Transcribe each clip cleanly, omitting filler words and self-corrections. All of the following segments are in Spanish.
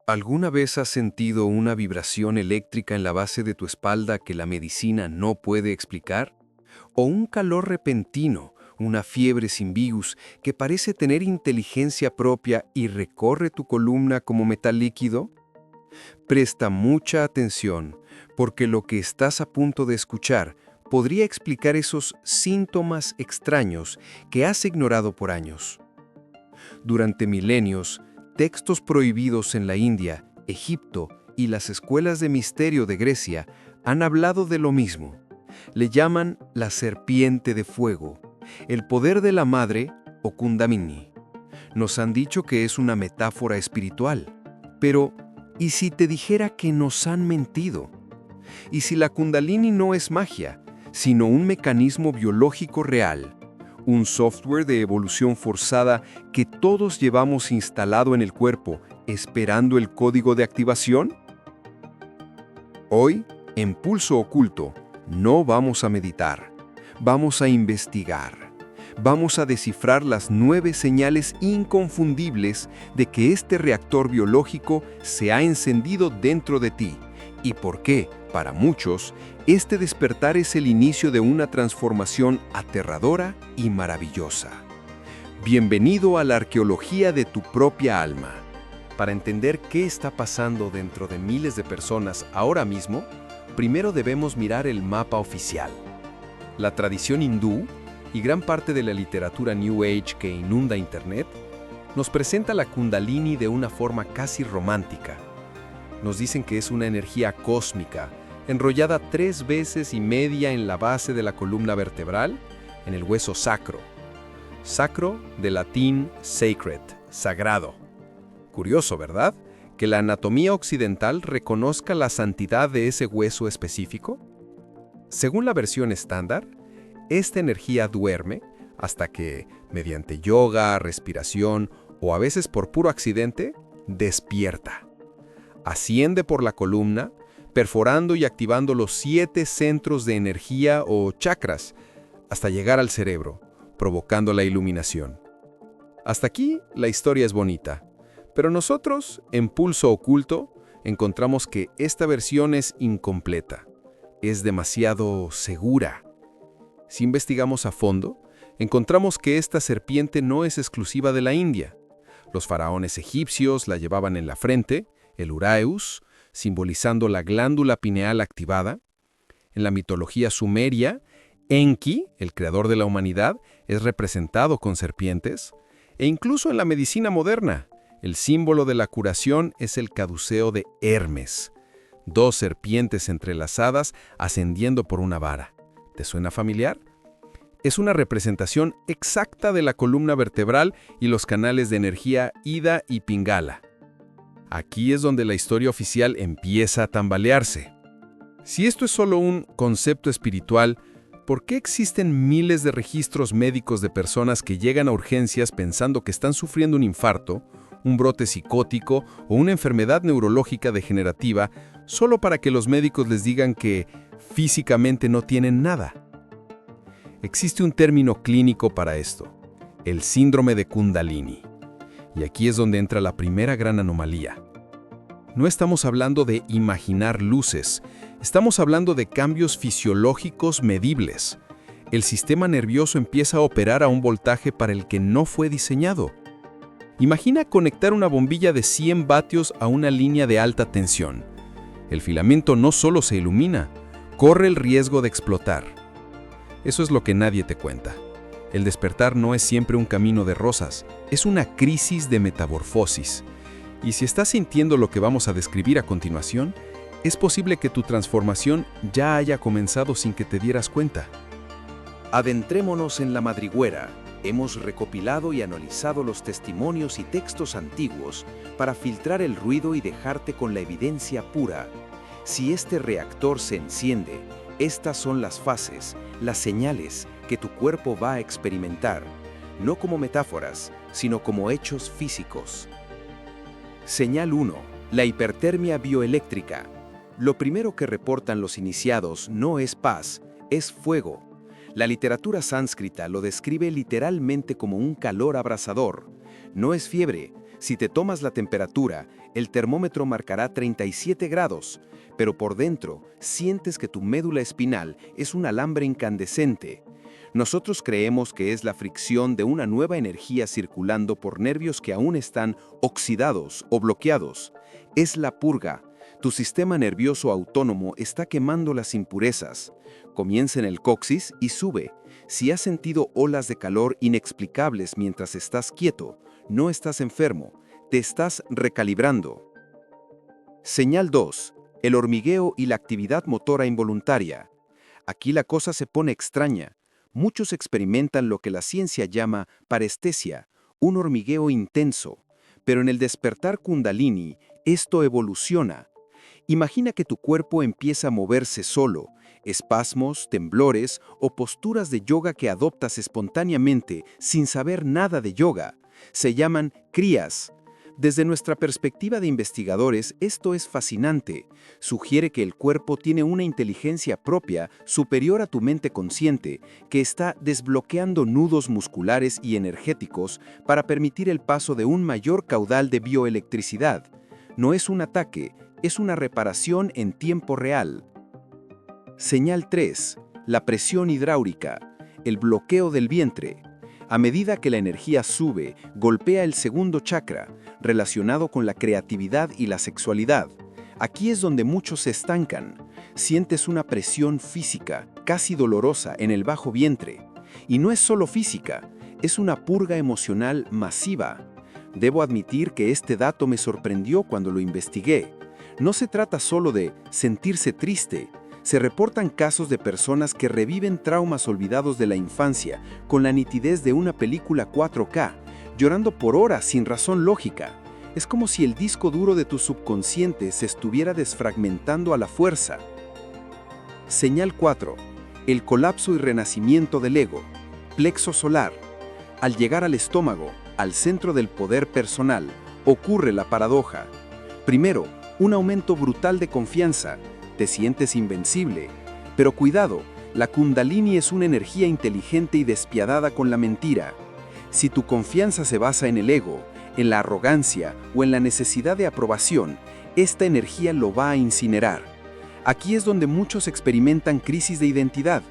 ¿Alguna vez has sentido una vibración eléctrica en la base de tu espalda que la medicina no puede explicar? ¿O un calor repentino, una fiebre sin virus que parece tener inteligencia propia y recorre tu columna como metal líquido? Presta mucha atención, porque lo que estás a punto de escuchar podría explicar esos síntomas extraños que has ignorado por años. Durante milenios, textos prohibidos en la India, Egipto y las escuelas de misterio de Grecia han hablado de lo mismo. Le llaman la serpiente de fuego, el poder de la madre o Kundalini. Nos han dicho que es una metáfora espiritual, pero ¿y si te dijera que nos han mentido? ¿Y si la Kundalini no es magia, sino un mecanismo biológico real? Un software de evolución forzada que todos llevamos instalado en el cuerpo, esperando el código de activación? Hoy, en Pulso Oculto, no vamos a meditar, vamos a investigar. Vamos a descifrar las 9 señales inconfundibles de que este reactor biológico se ha encendido dentro de ti y por qué, para muchos, este despertar es el inicio de una transformación aterradora y maravillosa. Bienvenido a la arqueología de tu propia alma. Para entender qué está pasando dentro de miles de personas ahora mismo, primero debemos mirar el mapa oficial. La tradición hindú y gran parte de la literatura New Age que inunda Internet nos presenta la Kundalini de una forma casi romántica. Nos dicen que es una energía cósmica, enrollada 3 veces y media en la base de la columna vertebral, en el hueso sacro. Sacro, de latín sacred, sagrado. Curioso, ¿verdad? Que la anatomía occidental reconozca la santidad de ese hueso específico. Según la versión estándar, esta energía duerme hasta que, mediante yoga, respiración o a veces por puro accidente, despierta. Asciende por la columna, perforando y activando los 7 centros de energía o chakras, hasta llegar al cerebro, provocando la iluminación. Hasta aquí la historia es bonita, pero nosotros, en Pulso Oculto, encontramos que esta versión es incompleta, es demasiado segura. Si investigamos a fondo, encontramos que esta serpiente no es exclusiva de la India. Los faraones egipcios la llevaban en la frente, el uraeus, simbolizando la glándula pineal activada. En la mitología sumeria, Enki, el creador de la humanidad, es representado con serpientes. E incluso en la medicina moderna, el símbolo de la curación es el caduceo de Hermes. 2 serpientes entrelazadas ascendiendo por una vara. ¿Te suena familiar? Es una representación exacta de la columna vertebral y los canales de energía Ida y Pingala. Aquí es donde la historia oficial empieza a tambalearse. Si esto es solo un concepto espiritual, ¿por qué existen miles de registros médicos de personas que llegan a urgencias pensando que están sufriendo un infarto, un brote psicótico o una enfermedad neurológica degenerativa solo para que los médicos les digan que físicamente no tienen nada? Existe un término clínico para esto, el síndrome de Kundalini. Y aquí es donde entra la primera gran anomalía. No estamos hablando de imaginar luces, estamos hablando de cambios fisiológicos medibles. El sistema nervioso empieza a operar a un voltaje para el que no fue diseñado. Imagina conectar una bombilla de 100 vatios a una línea de alta tensión. El filamento no solo se ilumina, corre el riesgo de explotar. Eso es lo que nadie te cuenta. El despertar no es siempre un camino de rosas, es una crisis de metamorfosis. Y si estás sintiendo lo que vamos a describir a continuación, es posible que tu transformación ya haya comenzado sin que te dieras cuenta. Adentrémonos en la madriguera. Hemos recopilado y analizado los testimonios y textos antiguos para filtrar el ruido y dejarte con la evidencia pura. Si este reactor se enciende, estas son las fases, las señales que tu cuerpo va a experimentar, no como metáforas, sino como hechos físicos. Señal 1. La hipertermia bioeléctrica. Lo primero que reportan los iniciados no es paz, es fuego. La literatura sánscrita lo describe literalmente como un calor abrasador. No es fiebre, Si te tomas la temperatura, el termómetro marcará 37 grados, pero por dentro sientes que tu médula espinal es un alambre incandescente. Nosotros creemos que es la fricción de una nueva energía circulando por nervios que aún están oxidados o bloqueados. Es la purga. Tu sistema nervioso autónomo está quemando las impurezas. Comienza en el coxis y sube. Si has sentido olas de calor inexplicables mientras estás quieto, no estás enfermo, te estás recalibrando. Señal 2. El hormigueo y la actividad motora involuntaria. Aquí la cosa se pone extraña. Muchos experimentan lo que la ciencia llama parestesia, un hormigueo intenso. Pero en el despertar Kundalini, esto evoluciona. Imagina que tu cuerpo empieza a moverse solo, espasmos, temblores o posturas de yoga que adoptas espontáneamente sin saber nada de yoga. Se llaman kriyas. Desde nuestra perspectiva de investigadores, esto es fascinante. Sugiere que el cuerpo tiene una inteligencia propia superior a tu mente consciente, que está desbloqueando nudos musculares y energéticos para permitir el paso de un mayor caudal de bioelectricidad. No es un ataque, es una reparación en tiempo real. Señal 3. La presión hidráulica, el bloqueo del vientre. A medida que la energía sube, golpea el segundo chakra, relacionado con la creatividad y la sexualidad. Aquí es donde muchos se estancan. Sientes una presión física, casi dolorosa, en el bajo vientre. Y no es solo física, es una purga emocional masiva. Debo admitir que este dato me sorprendió cuando lo investigué. No se trata solo de sentirse triste. Se reportan casos de personas que reviven traumas olvidados de la infancia con la nitidez de una película 4K, llorando por horas sin razón lógica. Es como si el disco duro de tu subconsciente se estuviera desfragmentando a la fuerza. Señal 4. El colapso y renacimiento del ego. Plexo solar. Al llegar al estómago, al centro del poder personal, ocurre la paradoja. Primero, un aumento brutal de confianza. Te sientes invencible. Pero cuidado, la Kundalini es una energía inteligente y despiadada con la mentira. Si tu confianza se basa en el ego, en la arrogancia o en la necesidad de aprobación, esta energía lo va a incinerar. Aquí es donde muchos experimentan crisis de identidad.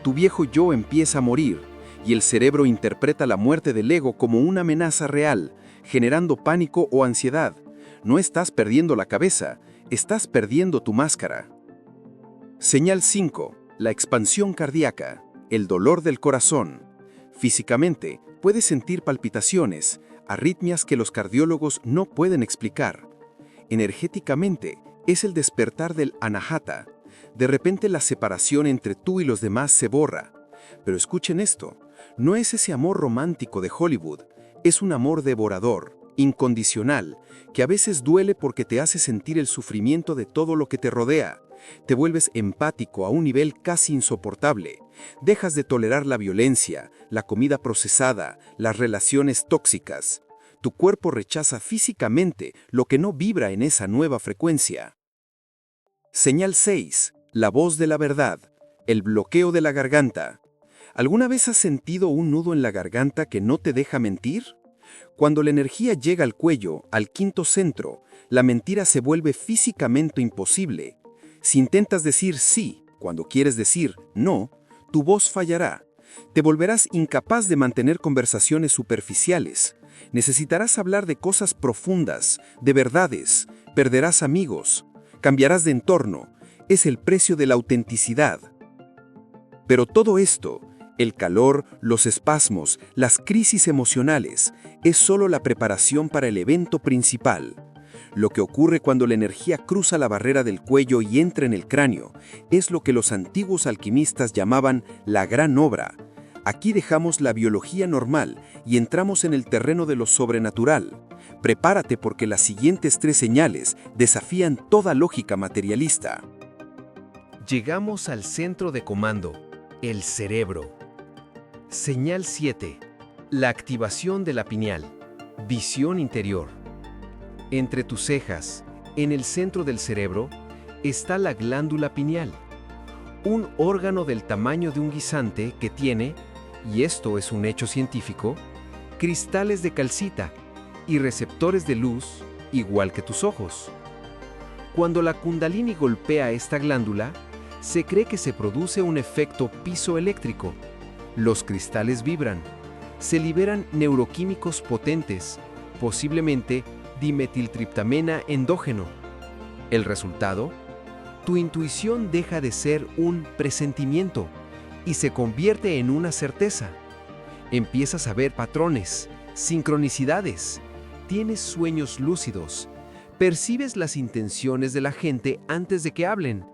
Tu viejo yo empieza a morir, y el cerebro interpreta la muerte del ego como una amenaza real, generando pánico o ansiedad. No estás perdiendo la cabeza, estás perdiendo tu máscara. Señal 5. La expansión cardíaca, el dolor del corazón. Físicamente, puedes sentir palpitaciones, arritmias que los cardiólogos no pueden explicar. Energéticamente, es el despertar del anahata. De repente la separación entre tú y los demás se borra. Pero escuchen esto, no es ese amor romántico de Hollywood, es un amor devorador, incondicional, que a veces duele porque te hace sentir el sufrimiento de todo lo que te rodea. Te vuelves empático a un nivel casi insoportable. Dejas de tolerar la violencia, la comida procesada, las relaciones tóxicas. Tu cuerpo rechaza físicamente lo que no vibra en esa nueva frecuencia. Señal 6. La voz de la verdad, el bloqueo de la garganta. ¿Alguna vez has sentido un nudo en la garganta que no te deja mentir? Cuando la energía llega al cuello, al quinto centro, la mentira se vuelve físicamente imposible. Si intentas decir sí cuando quieres decir no, tu voz fallará. Te volverás incapaz de mantener conversaciones superficiales. Necesitarás hablar de cosas profundas, de verdades. Perderás amigos. Cambiarás de entorno. Es el precio de la autenticidad. Pero todo esto, el calor, los espasmos, las crisis emocionales, es solo la preparación para el evento principal. Lo que ocurre cuando la energía cruza la barrera del cuello y entra en el cráneo es lo que los antiguos alquimistas llamaban la gran obra. Aquí dejamos la biología normal y entramos en el terreno de lo sobrenatural. Prepárate porque las siguientes 3 señales desafían toda lógica materialista. Llegamos al centro de comando, el cerebro. Señal 7. La activación de la pineal, visión interior. Entre tus cejas, en el centro del cerebro, está la glándula pineal, un órgano del tamaño de un guisante que tiene, y esto es un hecho científico, cristales de calcita y receptores de luz, igual que tus ojos. Cuando la Kundalini golpea esta glándula, se cree que se produce un efecto pizoeléctrico. Los cristales vibran, se liberan neuroquímicos potentes, posiblemente dimetiltriptamina endógeno. El resultado: tu intuición deja de ser un presentimiento y se convierte en una certeza. Empiezas a ver patrones, sincronicidades, tienes sueños lúcidos, percibes las intenciones de la gente antes de que hablen.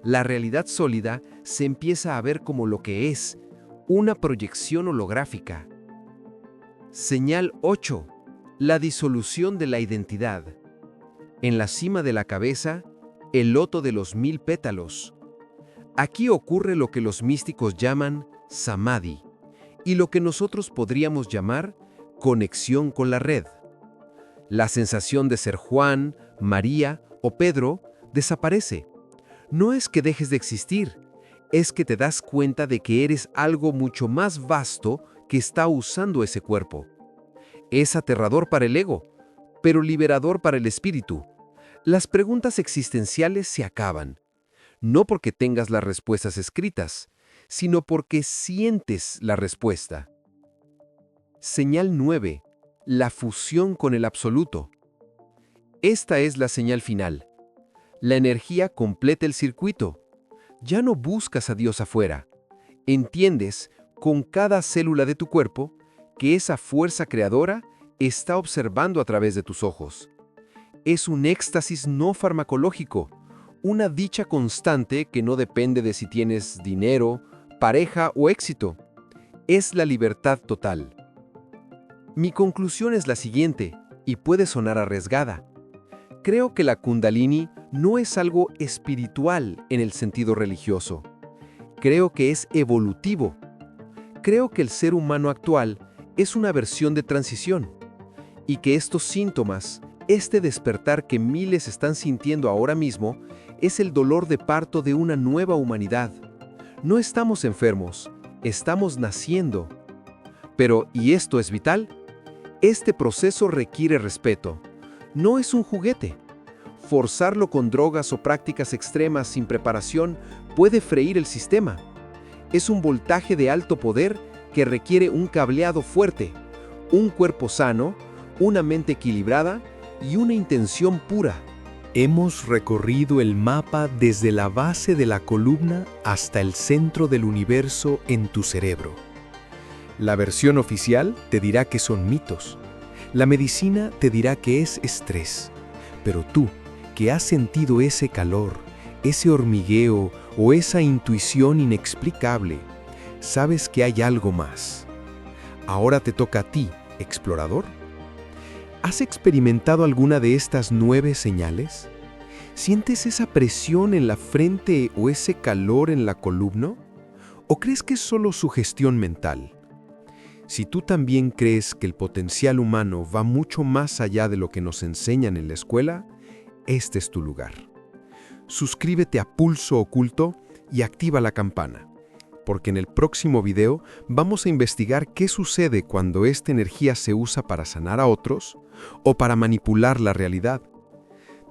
La realidad sólida se empieza a ver como lo que es, una proyección holográfica. Señal 8. La disolución de la identidad. En la cima de la cabeza, el loto de los 1000 pétalos. Aquí ocurre lo que los místicos llaman samadhi y lo que nosotros podríamos llamar conexión con la red. La sensación de ser Juan, María o Pedro desaparece. No es que dejes de existir, es que te das cuenta de que eres algo mucho más vasto que está usando ese cuerpo. Es aterrador para el ego, pero liberador para el espíritu. Las preguntas existenciales se acaban, no porque tengas las respuestas escritas, sino porque sientes la respuesta. Señal 9. La fusión con el absoluto. Esta es la señal final. La energía completa el circuito. Ya no buscas a Dios afuera. Entiendes, con cada célula de tu cuerpo, que esa fuerza creadora está observando a través de tus ojos. Es un éxtasis no farmacológico, una dicha constante que no depende de si tienes dinero, pareja o éxito. Es la libertad total. Mi conclusión es la siguiente, y puede sonar arriesgada. Creo que la Kundalini no es algo espiritual en el sentido religioso. Creo que es evolutivo. Creo que el ser humano actual es una versión de transición, y que estos síntomas, este despertar que miles están sintiendo ahora mismo, es el dolor de parto de una nueva humanidad. No estamos enfermos, estamos naciendo. Pero, ¿y esto es vital? Este proceso requiere respeto. No es un juguete. Forzarlo con drogas o prácticas extremas sin preparación puede freír el sistema. Es un voltaje de alto poder que requiere un cableado fuerte, un cuerpo sano, una mente equilibrada y una intención pura. Hemos recorrido el mapa desde la base de la columna hasta el centro del universo en tu cerebro. La versión oficial te dirá que son mitos. La medicina te dirá que es estrés. Pero tú, que has sentido ese calor, ese hormigueo o esa intuición inexplicable, sabes que hay algo más. Ahora te toca a ti, explorador. ¿Has experimentado alguna de estas 9 señales? ¿Sientes esa presión en la frente o ese calor en la columna? ¿O crees que es solo sugestión mental? Si tú también crees que el potencial humano va mucho más allá de lo que nos enseñan en la escuela, este es tu lugar. Suscríbete a Pulso Oculto y activa la campana, porque en el próximo video vamos a investigar qué sucede cuando esta energía se usa para sanar a otros o para manipular la realidad.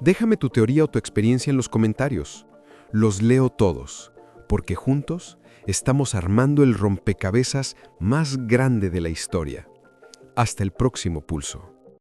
Déjame tu teoría o tu experiencia en los comentarios. Los leo todos, porque juntos estamos armando el rompecabezas más grande de la historia. Hasta el próximo Pulso.